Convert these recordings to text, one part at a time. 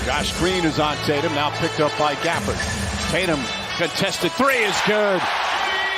Josh Green is on Tatum, now picked up by Gafford. Tatum, contested three is good.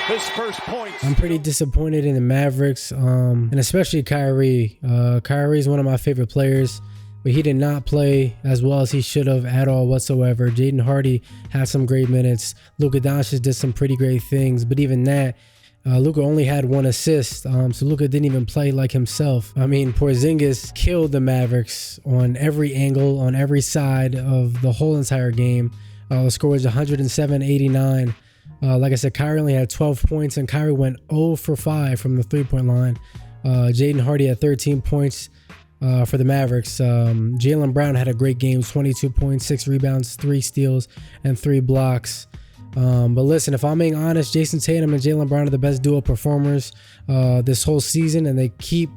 His first point. I'm pretty disappointed in the Mavericks, and especially Kyrie. Kyrie is one of my favorite players, but he did not play as well as he should have at all whatsoever. Jaden Hardy had some great minutes. Luka Doncic did some pretty great things, but even that, Luka only had 1 assist, so Luka didn't even play like himself. I mean, Porzinguz killed the Mavericks on every angle, on every side of the whole entire game. The score was 107-89. Like I said, Kyrie only had 12 points, and Kyrie went 0 for 5 from the three-point line. Jaden Hardy had 13 points for the Mavericks. Jaylen Brown had a great game, 22 points, 6 rebounds, 3 steals, and 3 blocks. But listen, if I'm being honest, Jayson Tatum and Jaylen Brown are the best duo performers this whole season, and they keep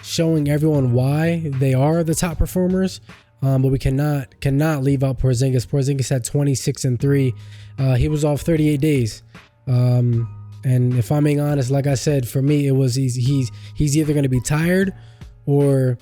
showing everyone why they are the top performers. But we cannot leave out Porzinguz. Porzinguz had 26 and 3. He was off 38 days. And if I'm being honest, like I said, for me, it was he's either going to be tired or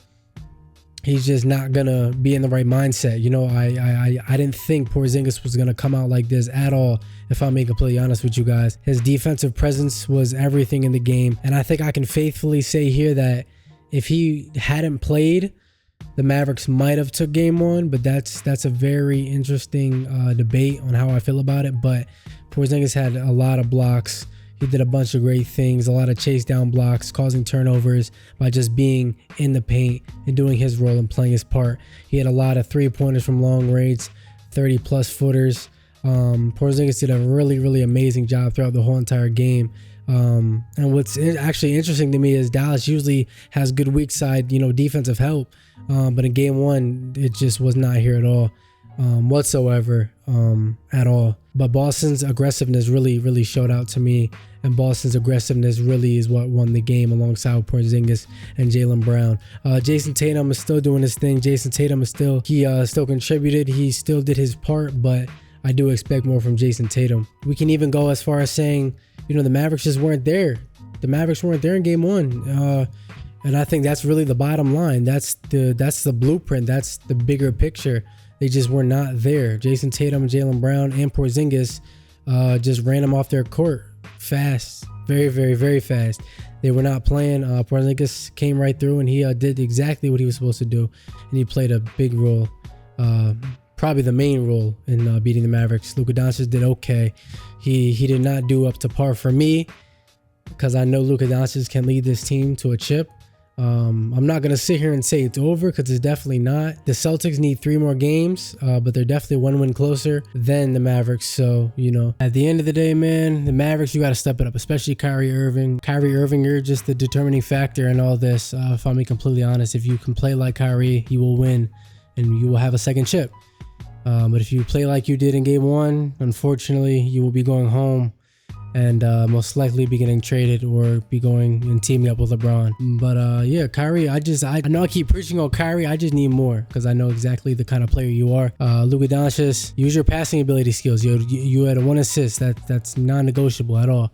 he's just not gonna be in the right mindset. You know, I didn't think Porzinguz was gonna come out like this at all, if I'm being completely honest with you guys. His defensive presence was everything in the game, and I think I can faithfully say here that if he hadn't played, the Mavericks might have took game 1, but that's a very interesting debate on how I feel about it. But Porzinguz had a lot of blocks. He did a bunch of great things, a lot of chase down blocks, causing turnovers by just being in the paint and doing his role and playing his part. He had a lot of 3-pointers from long range, 30-plus footers. Porzinguz did a really, really amazing job throughout the whole entire game. And what's actually interesting to me is Dallas usually has good weak side, defensive help. But in game 1, it just was not here at all, whatsoever, at all. But Boston's aggressiveness really, really showed out to me. And Boston's aggressiveness really is what won the game alongside Porzinguz and Jaylen Brown. Jayson Tatum is still doing his thing. Jayson Tatum is still contributed. He still did his part, but I do expect more from Jayson Tatum. We can even go as far as saying, the Mavericks just weren't there. The Mavericks weren't there in game 1. And I think that's really the bottom line. That's the blueprint. That's the bigger picture. They just were not there. Jayson Tatum, Jaylen Brown, and Porzinguz just ran them off their court fast. Very, very, very fast. They were not playing. Porzinguz came right through, and he did exactly what he was supposed to do. And he played a big role, probably the main role in beating the Mavericks. Luka Doncic did okay. He did not do up to par for me, because I know Luka Doncic can lead this team to a chip. I'm not going to sit here and say it's over, because it's definitely not. The Celtics need 3 more games, but they're definitely 1 win closer than the Mavericks. So, at the end of the day, man, the Mavericks, you got to step it up, especially Kyrie Irving. Kyrie Irving, you're just the determining factor in all this. If I'm being completely honest, if you can play like Kyrie, you will win and you will have a second chip. But if you play like you did in game 1, unfortunately, you will be going home and most likely be getting traded or be going and teaming up with LeBron. But yeah, Kyrie, I know I keep preaching on Kyrie. I just need more, because I know exactly the kind of player you are. Luka Doncic, use your passing ability skills. You had 1 assist. That's non-negotiable at all.